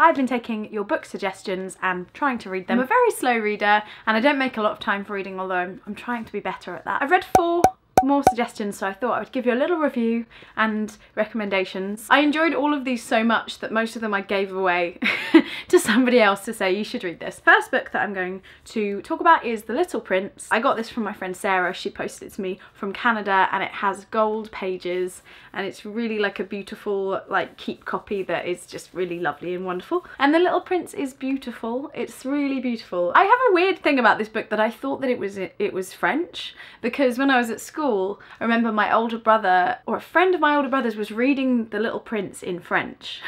I've been taking your book suggestions and trying to read them. I'm a very slow reader and I don't make a lot of time for reading, although I'm trying to be better at that. I've read 4 more suggestions, so I thought I would give you a little review and recommendations. I enjoyed all of these so much that most of them I gave away to somebody else to say you should read this. First book that I'm going to talk about is The Little Prince. I got this from my friend Sarah. She posted it to me from Canada and it has gold pages and it's really like a beautiful like keep copy that is just really lovely and wonderful. And The Little Prince is beautiful. It's really beautiful. I have a weird thing about this book that I thought that it was French, because when I was at school I remember my older brother, or a friend of my older brother's, was reading The Little Prince in French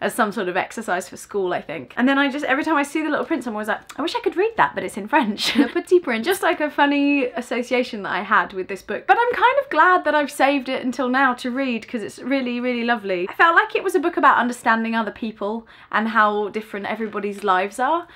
as some sort of exercise for school, I think. And then every time I see The Little Prince I'm always like, I wish I could read that, but it's in French. Le Petit Prince, just like a funny association that I had with this book. But I'm kind of glad that I've saved it until now to read, because it's really, really lovely. I felt like it was a book about understanding other people and how different everybody's lives are.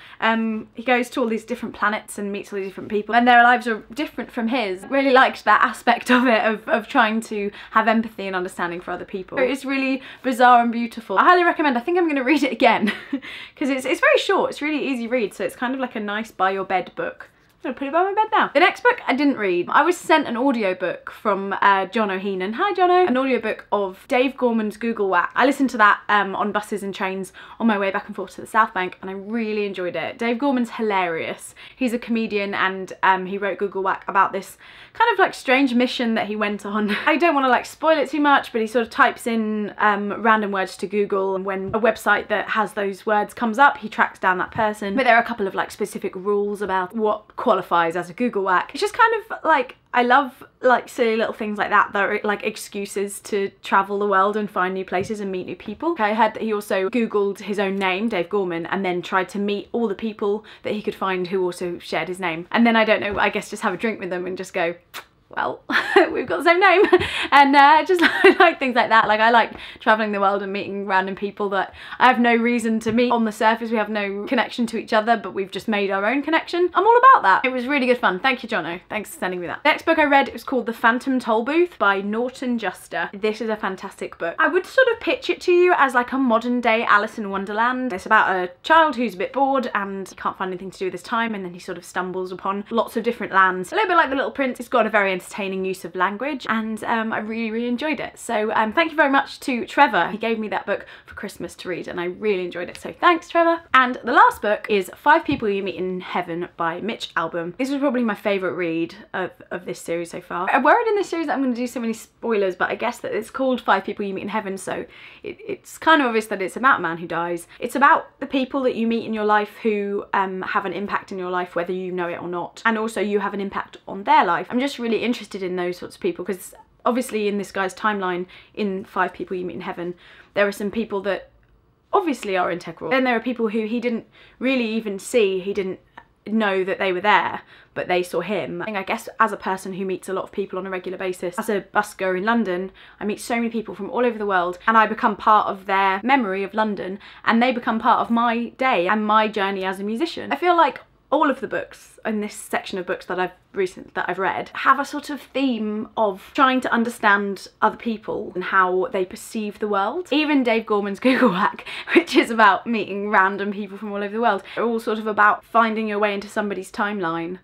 He goes to all these different planets and meets all these different people and their lives are different from his. Really liked that aspect of it, of trying to have empathy and understanding for other people. It's really bizarre and beautiful. I highly recommend. I think I'm going to read it again because it's very short. It's really easy read, so it's kind of like a nice by your bed book. I'm gonna put it by my bed now. The next book I didn't read. I was sent an audiobook from Jono Heenan. Hi Jono. An audiobook of Dave Gorman's Google Whack. I listened to that on buses and trains on my way back and forth to the South Bank and I really enjoyed it. Dave Gorman's hilarious. He's a comedian and he wrote Google Whack about this kind of like strange mission that he went on. I don't want to like spoil it too much, but he sort of types in random words to Google, and when a website that has those words comes up, he tracks down that person. But there are a couple of like specific rules about what qualifies as a Google Whack. It's just kind of like, I love like silly little things like that are like excuses to travel the world and find new places and meet new people. I heard that he also Googled his own name, Dave Gorman, and then tried to meet all the people that he could find who also shared his name. And then, I don't know, I guess just have a drink with them and just go, well, we've got the same name. And just like things like that. Like, I like traveling the world and meeting random people that I have no reason to meet. On the surface we have no connection to each other, but we've just made our own connection. I'm all about that. It was really good fun. Thank you, Jono. Thanks for sending me that. Next book I read, it was called The Phantom Tollbooth by Norton Juster. This is a fantastic book. I would sort of pitch it to you as like a modern day Alice in Wonderland. It's about a child who's a bit bored and he can't find anything to do with his time, and then he sort of stumbles upon lots of different lands. A little bit like The Little Prince. It's got a very entertaining use of language, and I really enjoyed it. So thank you very much to Trevor. He gave me that book for Christmas to read and I really enjoyed it, so thanks Trevor. And the last book is 5 People You Meet in Heaven by Mitch Albom. This was probably my favourite read of this series so far. I'm worried in this series that I'm going to do so many spoilers, but I guess that it's called 5 People You Meet in Heaven, so it's kind of obvious that it's about a man who dies. It's about the people that you meet in your life who have an impact in your life, whether you know it or not, and also you have an impact on their life. I'm just really interested in those sorts of people, because obviously in this guy's timeline in 5 People You Meet in Heaven, there are some people that obviously are integral. Then there are people who he didn't really even see, he didn't know that they were there, but they saw him. I guess as a person who meets a lot of people on a regular basis, as a busker in London, I meet so many people from all over the world and I become part of their memory of London, and they become part of my day and my journey as a musician. I feel like all of the books in this section of books that I've read have a sort of theme of trying to understand other people and how they perceive the world. Even Dave Gorman's Google Whack, which is about meeting random people from all over the world, are all sort of about finding your way into somebody's timeline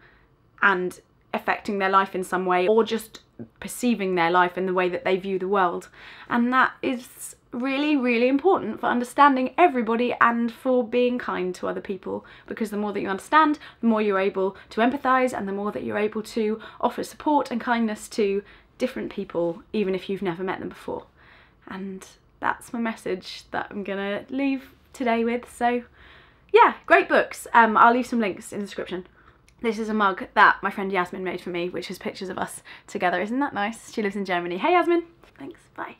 and affecting their life in some way, or just perceiving their life in the way that they view the world. And that is really important for understanding everybody and for being kind to other people, because the more that you understand, the more you're able to empathise, and the more that you're able to offer support and kindness to different people, even if you've never met them before. And that's my message that I'm gonna leave today with. So yeah, great books. I'll leave some links in the description. This is a mug that my friend Yasmin made for me, which has pictures of us together. Isn't that nice? She lives in Germany. Hey Yasmin! Thanks, bye.